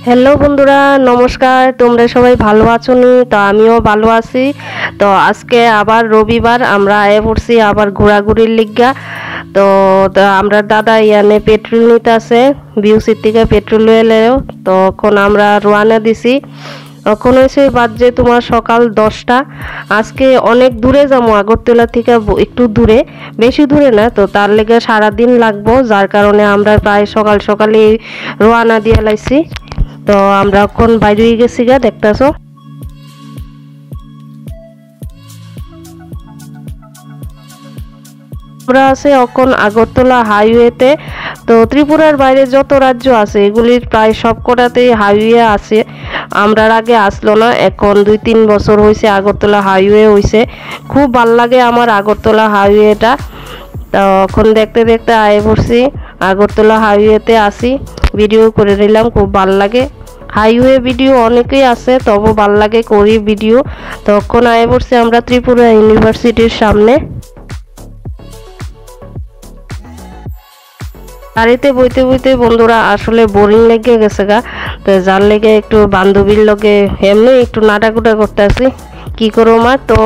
Hello বন্ধুরা, নমস্কার। তোমরা সবাই ভালো আছো নি? তো আমিও ভালো আছি। তো আজকে আবার রবিবার, আমরা আয়ে পড়ছি আবার ঘোরাঘুরির লিগা। তো আমরা দাদা ইয়ানে পেট্রোল নিতে আছে, বিউসির থেকে পেট্রোল এলেও। তখন আমরা রওনা দিছি। এখন হয়েছে বাজে তোমার সকাল 10টা। আজকে অনেক দূরে যাবো, আগরতলা থেকে একটু দূরে, বেশি দূরে না। তো তার লেগে সারাদিন লাগবো, যার কারণে আমরা প্রায় সকাল সকালে রওনা দিয়ে লাইছি। তো আমরা এখন বাইরে গেছি গা, দেখতেছো। আমরা আছে এখন আগরতলা হাইওয়েতে। তো ত্রিপুরার বাইরে যত রাজ্য আছে এগুলির প্রায় সবকটাতেই হাইওয়ে আছে। আমরার আগে আসলো না, এখন 2-3 বছর হয়েছে আগরতলা হাইওয়ে হয়েছে। খুব ভাল লাগে আমার আগরতলা হাইওয়েটা। তখন দেখতে দেখতে আয়ে পড়ছি, আগরতলা হাইওয়েতে আসি, ভিডিও করে নিলাম, খুব ভাল লাগে। হাইওয়ে ভিডিও অনেকেই আছে, তবু ভাল লাগে করি ভিডিও। তখন আয়ে পড়ছি আমরা ত্রিপুরা ইউনিভার্সিটির সামনে। গাড়িতে বইতে বইতে বন্ধুরা আসলে বোরিং লেগে গেছে গা। তো যার লেগে একটু বান্ধবীর লগে এমনি একটু নাটাকুটা করতে আসি, কি করবো মা। তো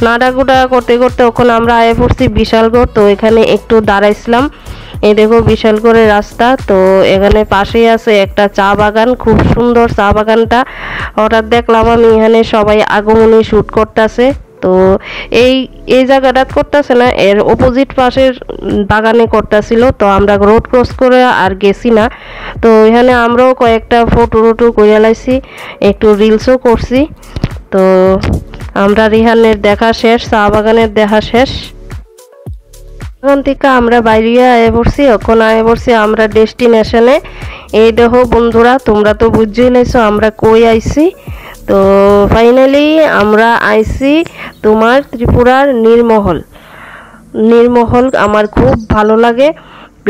নাটাকুটা করতে করতে ওখানে আমরা আয়ে পড়ছি বিশালগড়। তো এখানে একটু দাঁড়াইছিলাম। এই দেখো বিশালগড়ের রাস্তা। তো এখানে পাশেই আছে একটা চা বাগান, খুব সুন্দর চা বাগানটা। হঠাৎ দেখলাম আমি এখানে সবাই আগমনী শ্যুট করতেছে। তো এই এই জায়গাটা করতেছে না, এর অপোজিট পাশের বাগানে করতেছিল। তো আমরা রোড ক্রস করে আর গেছি না। তো এখানে আমরাও কয়েকটা ফটো টটো করে লাইছি, একটু রিলসও করছি। তো আমরা রিহানের দেখা শেষ, চা বাগানের দেখা শেষ। ওখান থেকে আমরা বাইরে আয়ে পড়ছি, এখন আয়ে পড়ছি আমরা ডেস্টিনেশনে। এই দেখো বন্ধুরা, তোমরা তো বুঝতেই লাইছো আমরা কই আইছি। তো ফাইনালি আমরা আইছি তোমার ত্রিপুরার নীরমহল। নীরমহল আমার খুব ভালো লাগে।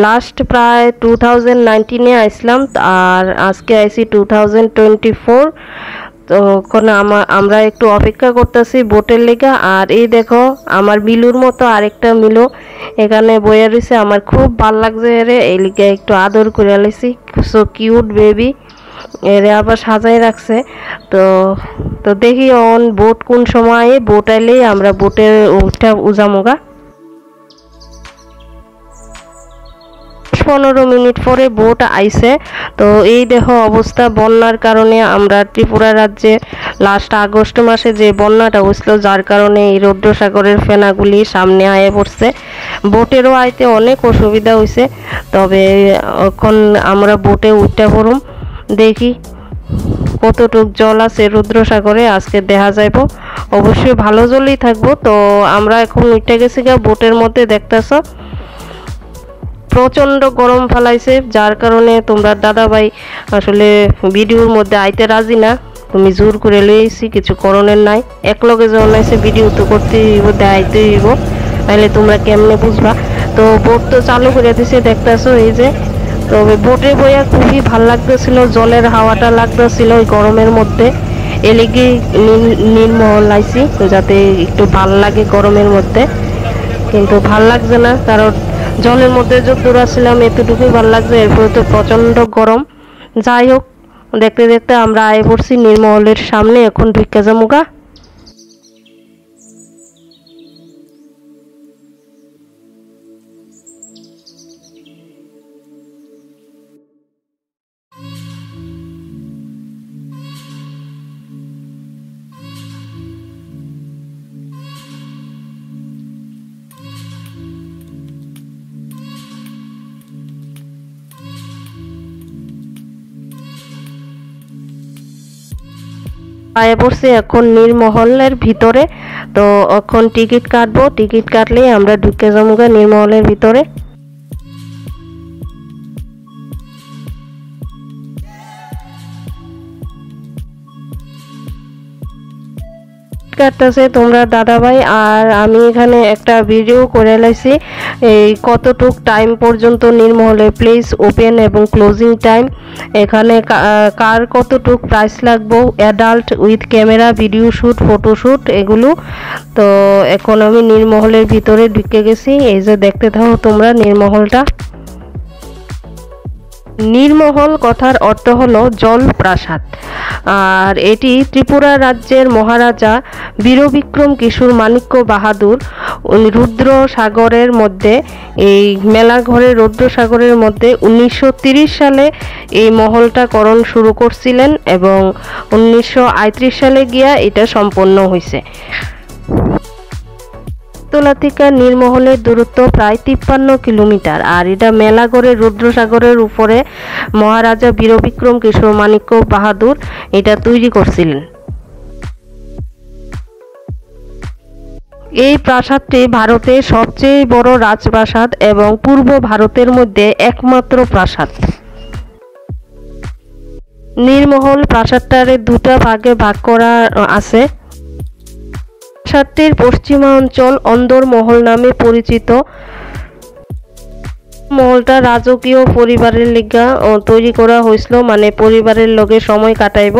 লাস্ট প্রায় 2019-এ আইসলাম, আর আজকে আইসি 2024। তো ওখানে আমরা একটু অপেক্ষা করতেছি বোটের লেগা। আর এই দেখো আমার মিলুর মতো আরেকটা মিলু এখানে বইয়া রয়েছে, আমার খুব ভাল লাগছে এরে, এই লিগে একটু আদর করে লাইছি। সো কিউট বেবি, এরে আবার সাজাই রাখছে। তো তো দেখি অন বোট কোন সময়ে বোট আইলেই আমরা বোটে উঠা উজামোগা। 15 মিনিট পরে বোট আইছে। তো এই দেখো অবস্থা, বন্যার কারণে আমরা ত্রিপুরা রাজ্যে লাস্ট আগস্ট মাসে যে বন্যাটা হয়েছিল, যার কারণে এই রৌদ্রসাগরের ফেনাগুলি সামনে আয়ে পড়ছে। বোটেরও আইতে অনেক অসুবিধা হয়েছে। তবে এখন আমরা বোটে উঠতে পড়ুম, দেখি কতটুক জল আছে রুদ্রসাগরে আজকে দেখা যাইব। অবশ্যই ভালো জলই থাকবো। তো আমরা এখন উঠে গেছি গা বোটের মধ্যে, দেখতেছ প্রচণ্ড গরম ফেলাইছে, যার কারণে তোমরা দাদা ভাই আসলে ভিডিওর মধ্যে আইতে রাজি না। তুমি জোর করে লইছি, কিছু করণের নাই। এক লগে যখন আইসে ভিডিও তো করতেই হইব, দেখাইতেই হইব, তাহলে তোমরা কেমনে বুঝবা। তো বোট তো চালু করে দিছে, দেখতেছো এই যে। তবে বোটে বইয়া খুবই ভাল লাগতেছিল, জলের হাওয়াটা লাগতেছিল ওই গরমের মধ্যে। এলিগে নীরমহল আইছি যাতে একটু ভাল লাগে গরমের মধ্যে, কিন্তু ভাল লাগছে না, কারণ জলের মধ্যে যতদূর আসছিলাম এতটুকুই ভাল লাগছে, এরপরে তো প্রচণ্ড গরম। যাই হোক, দেখতে দেখতে আমরা আয়ে পড়ছি নীরমহলের সামনে, এখন ঢুকে যামুগা। আয়ে পড়ছি এখন নীরমহলের ভিতরে। তো এখন টিকিট কাটবো, টিকিট কাটলেই আমরা ঢুকে যাবো নীরমহলের ভিতরে। কাটতেছে তোমরা দাদা ভাই, আর আমি এখানে একটা ভিডিও করে লাইছি এই কতটুক টাইম পর্যন্ত নীরমহলে প্লেস ওপেন এবং ক্লোজিং টাইম, এখানে কার কতটুক প্রাইস লাগবো, adult with camera, video shoot, photoshoot এগুলো। তো এখন আমি নীরমহলের ভিতরে ঢুকে গেছি, এই যে দেখতে থাকো তোমরা নীরমহলটা। নীরমহল কথার অর্থ হলো জলপ্রাসাদ, আর এটি ত্রিপুরা রাজ্যের মহারাজা বীরবিক্রম কিশোর মাণিক্য বাহাদুর রুদ্রসাগরের মধ্যে, এই মেলাঘরে রুদ্রসাগরের মধ্যে 1930 সালে এই মহলটা করণ শুরু করছিলেন এবং 1938 সালে গিয়া এটা সম্পন্ন হয়েছে। তোলা থেকে নীরমহলের দূরত্ব প্রায় 53 কিলোমিটার, আর এটা মেলাঘরে রুদ্রসাগরের উপরে মহারাজা বীরবিক্রম কিশোর মাণিক্য বাহাদুর এটা তৈরি করছিলেন। এই প্রাসাদটি ভারতের সবচেয়ে বড় রাজপ্রাসাদ এবং পূর্ব ভারতের মধ্যে একমাত্র প্রাসাদ। নীরমহল প্রাসাদটারে দুটা ভাগে ভাগ করা আছে। প্রাসাদটির পশ্চিমাঞ্চল অন্দর মহল নামে পরিচিত। মহলটা রাজকীয় পরিবারের লিগা তৈরি করা হয়েছিল, মানে পরিবারের লগে সময় কাটাইব,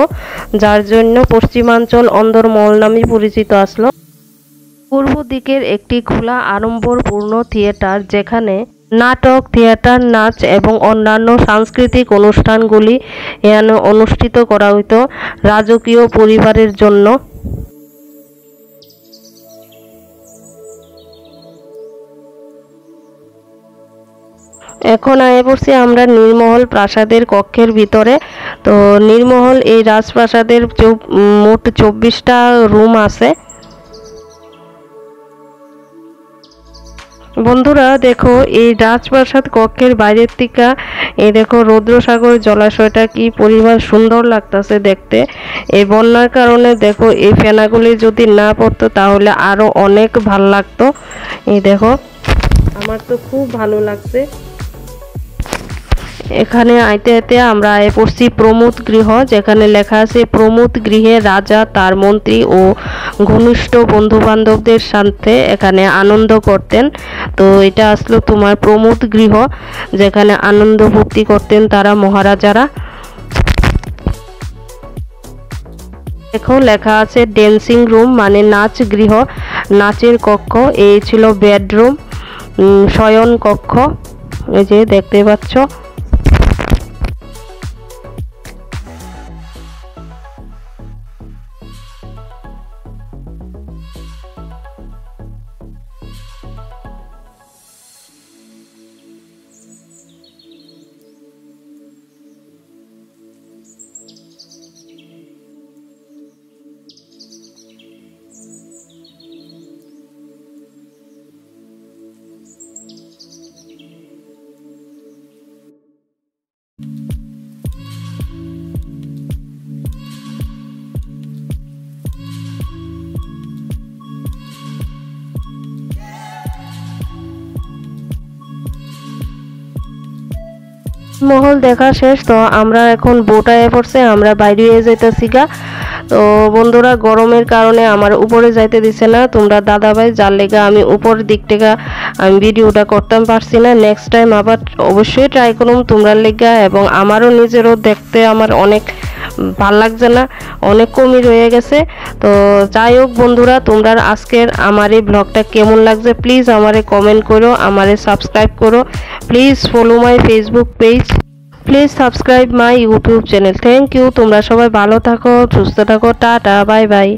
যার জন্য পশ্চিমাঞ্চল অন্দর মহল নামে পরিচিত আসলো। পূর্ব দিকের একটি খোলা আড়ম্বরপূর্ণ থিয়েটার, যেখানে নাটক, থিয়েটার, নাচ এবং অন্যান্য সাংস্কৃতিক অনুষ্ঠানগুলি এখানে অনুষ্ঠিত করা হইতো রাজকীয় পরিবারের জন্য। এখন আয়ে পড়ছি আমরা নীরমহল প্রাসাদের কক্ষের ভিতরে। তো নীরমহল এই রাজপ্রাসাদের মোট 24টা রুম আছে। বন্ধুরা দেখো, এই রাজপ্রাসাদ কক্ষের বাইরের থেকে এই দেখো রুদ্রসাগর জলাশয়টা কি পরিমাণ সুন্দর লাগতেছে দেখতে। এই বন্যার কারণে দেখো এই ফেনাগুলি যদি না পড়তো তাহলে আরো অনেক ভাল লাগতো। এই দেখো, আমার তো খুব ভালো লাগছে। এখানে আইতে আইতে আমরা আয়ে পড়ছি প্রমোদ গৃহ, যেখানে লেখা আছে প্রমোদ গৃহে রাজা তার মন্ত্রী ও ঘনিষ্ঠ বন্ধু বান্ধবদের সাথে এখানে আনন্দ করতেন। তো এটা আসলো তোমার প্রমোদ গৃহ, যেখানে আনন্দ ফুর্তি করতেন তারা মহারাজারা। দেখো লেখা আছে ড্যান্সিং রুম, মানে নাচ গৃহ, নাচের কক্ষ। এই ছিল বেডরুম, শয়ন কক্ষ, এই যে দেখতে পাচ্ছ। মহল দেখা শেষ, তো আমরা এখন বোটায় পড়ছে, আমরা বাইরে যাইতেছি গা। তো বন্ধুরা গরমের কারণে আমার উপরে যাইতে দিছে না তোমরা দাদাভাই, যার লেগে আমি উপর দিক থেকে আমি ভিডিওটা করতাম পারছি না। নেক্সট টাইম আবার অবশ্যই ট্রাই করুম তোমরা লেগা, এবং আমারও নিজেরও দেখতে আমার অনেক ভাল লাগছে না, অনেক কমই রয়ে গেছে। তো যাই হোক বন্ধুরা, তোমরা আজকের আমার এই ব্লগটা কেমন লাগছে প্লিজ আমারে কমেন্ট করো, আমারে সাবস্ক্রাইব করো, please follow my Facebook page, please subscribe my YouTube channel. Thank you. তোমরা সবাই ভালো থাকো, সুস্থ থাকো, টাটা, বাই বাই।